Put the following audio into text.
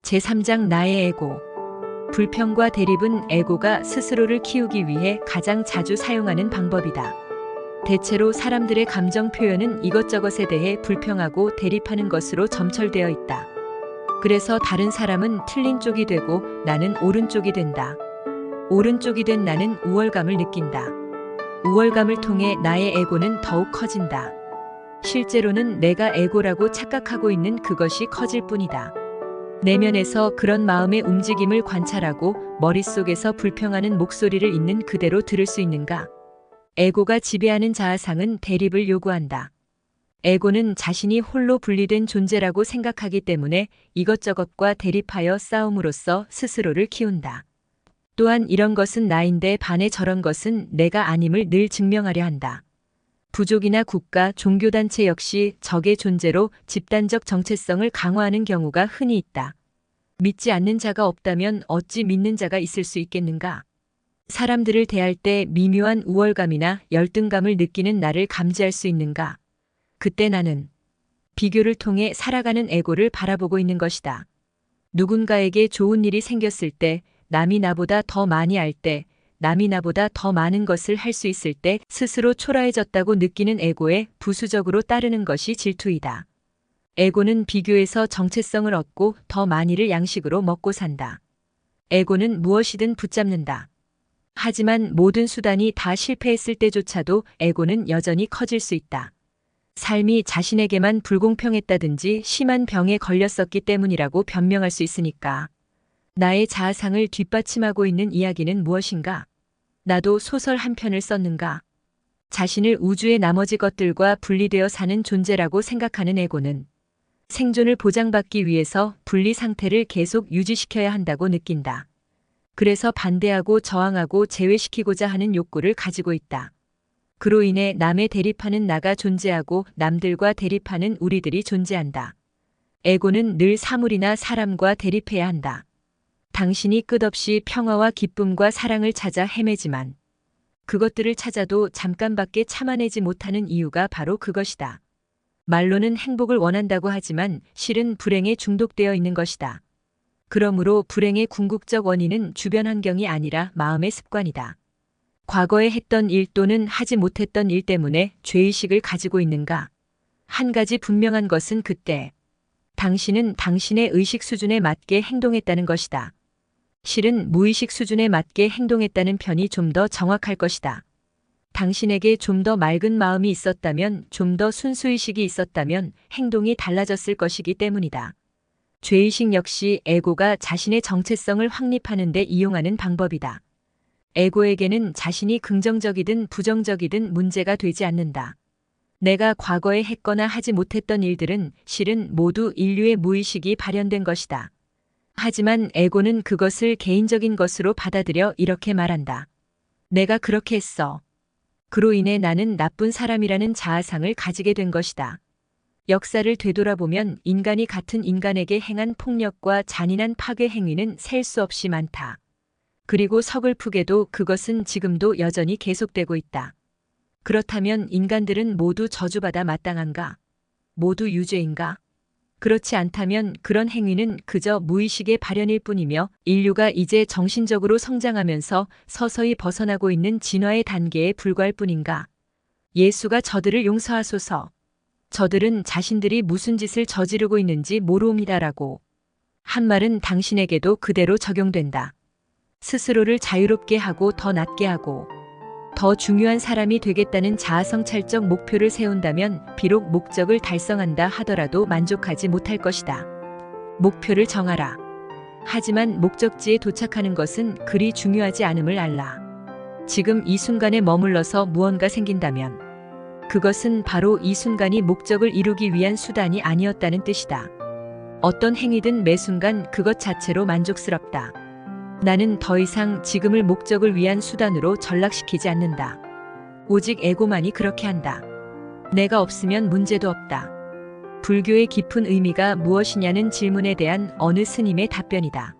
제3장 나의 에고. 불평과 대립은 에고가 스스로를 키우기 위해 가장 자주 사용하는 방법이다. 대체로 사람들의 감정 표현은 이것저것에 대해 불평하고 대립하는 것으로 점철되어 있다. 그래서 다른 사람은 틀린 쪽이 되고 나는 옳은 쪽이 된다. 옳은 쪽이 된 나는 우월감을 느낀다. 우월감을 통해 나의 에고는 더욱 커진다. 실제로는 내가 에고라고 착각하고 있는 그것이 커질 뿐이다. 내면에서 그런 마음의 움직임을 관찰하고 머릿속에서 불평하는 목소리를 있는 그대로 들을 수 있는가? 에고가 지배하는 자아상은 대립을 요구한다. 에고는 자신이 홀로 분리된 존재라고 생각하기 때문에 이것저것과 대립하여 싸움으로써 스스로를 키운다. 또한 이런 것은 나인데 반해 저런 것은 내가 아님을 늘 증명하려 한다. 부족이나 국가, 종교단체 역시 적의 존재로 집단적 정체성을 강화하는 경우가 흔히 있다. 믿지 않는 자가 없다면 어찌 믿는 자가 있을 수 있겠는가? 사람들을 대할 때 미묘한 우월감이나 열등감을 느끼는 나를 감지할 수 있는가? 그때 나는 비교를 통해 살아가는 에고를 바라보고 있는 것이다. 누군가에게 좋은 일이 생겼을 때, 남이 나보다 더 많이 알 때, 남이 나보다 더 많은 것을 할 수 있을 때 스스로 초라해졌다고 느끼는 에고에 부수적으로 따르는 것이 질투이다. 에고는 비교에서 정체성을 얻고 더 많이를 양식으로 먹고 산다. 에고는 무엇이든 붙잡는다. 하지만 모든 수단이 다 실패했을 때조차도 에고는 여전히 커질 수 있다. 삶이 자신에게만 불공평했다든지 심한 병에 걸렸었기 때문이라고 변명할 수 있으니까. 나의 자아상을 뒷받침하고 있는 이야기는 무엇인가? 나도 소설 한 편을 썼는가? 자신을 우주의 나머지 것들과 분리되어 사는 존재라고 생각하는 에고는 생존을 보장받기 위해서 분리 상태를 계속 유지시켜야 한다고 느낀다. 그래서 반대하고 저항하고 제외시키고자 하는 욕구를 가지고 있다. 그로 인해 남에 대립하는 나가 존재하고 남들과 대립하는 우리들이 존재한다. 에고는 늘 사물이나 사람과 대립해야 한다. 당신이 끝없이 평화와 기쁨과 사랑을 찾아 헤매지만 그것들을 찾아도 잠깐밖에 참아내지 못하는 이유가 바로 그것이다. 말로는 행복을 원한다고 하지만 실은 불행에 중독되어 있는 것이다. 그러므로 불행의 궁극적 원인은 주변 환경이 아니라 마음의 습관이다. 과거에 했던 일 또는 하지 못했던 일 때문에 죄의식을 가지고 있는가? 한 가지 분명한 것은 그때 당신은 당신의 의식 수준에 맞게 행동했다는 것이다. 실은 무의식 수준에 맞게 행동했다는 편이 좀 더 정확할 것이다. 당신에게 좀 더 맑은 마음이 있었다면, 좀 더 순수의식이 있었다면 행동이 달라졌을 것이기 때문이다. 죄의식 역시 에고가 자신의 정체성을 확립하는 데 이용하는 방법이다. 에고에게는 자신이 긍정적이든 부정적이든 문제가 되지 않는다. 내가 과거에 했거나 하지 못했던 일들은 실은 모두 인류의 무의식이 발현된 것이다. 하지만 에고는 그것을 개인적인 것으로 받아들여 이렇게 말한다. 내가 그렇게 했어. 그로 인해 나는 나쁜 사람이라는 자아상을 가지게 된 것이다. 역사를 되돌아보면 인간이 같은 인간에게 행한 폭력과 잔인한 파괴 행위는 셀 수 없이 많다. 그리고 서글프게도 그것은 지금도 여전히 계속되고 있다. 그렇다면 인간들은 모두 저주받아 마땅한가? 모두 유죄인가? 그렇지 않다면 그런 행위는 그저 무의식의 발현일 뿐이며 인류가 이제 정신적으로 성장하면서 서서히 벗어나고 있는 진화의 단계에 불과할 뿐인가? 예수가 저들을 용서하소서. 저들은 자신들이 무슨 짓을 저지르고 있는지 모르옵니다라고 한 말은 당신에게도 그대로 적용된다. 스스로를 자유롭게 하고 더 낫게 하고 더 중요한 사람이 되겠다는 자아성찰적 목표를 세운다면 비록 목적을 달성한다 하더라도 만족하지 못할 것이다. 목표를 정하라. 하지만 목적지에 도착하는 것은 그리 중요하지 않음을 알라. 지금 이 순간에 머물러서 무언가 생긴다면 그것은 바로 이 순간이 목적을 이루기 위한 수단이 아니었다는 뜻이다. 어떤 행위든 매 순간 그것 자체로 만족스럽다. 나는 더 이상 지금을 목적을 위한 수단으로 전락시키지 않는다. 오직 에고만이 그렇게 한다. 내가 없으면 문제도 없다. 불교의 깊은 의미가 무엇이냐는 질문에 대한 어느 스님의 답변이다.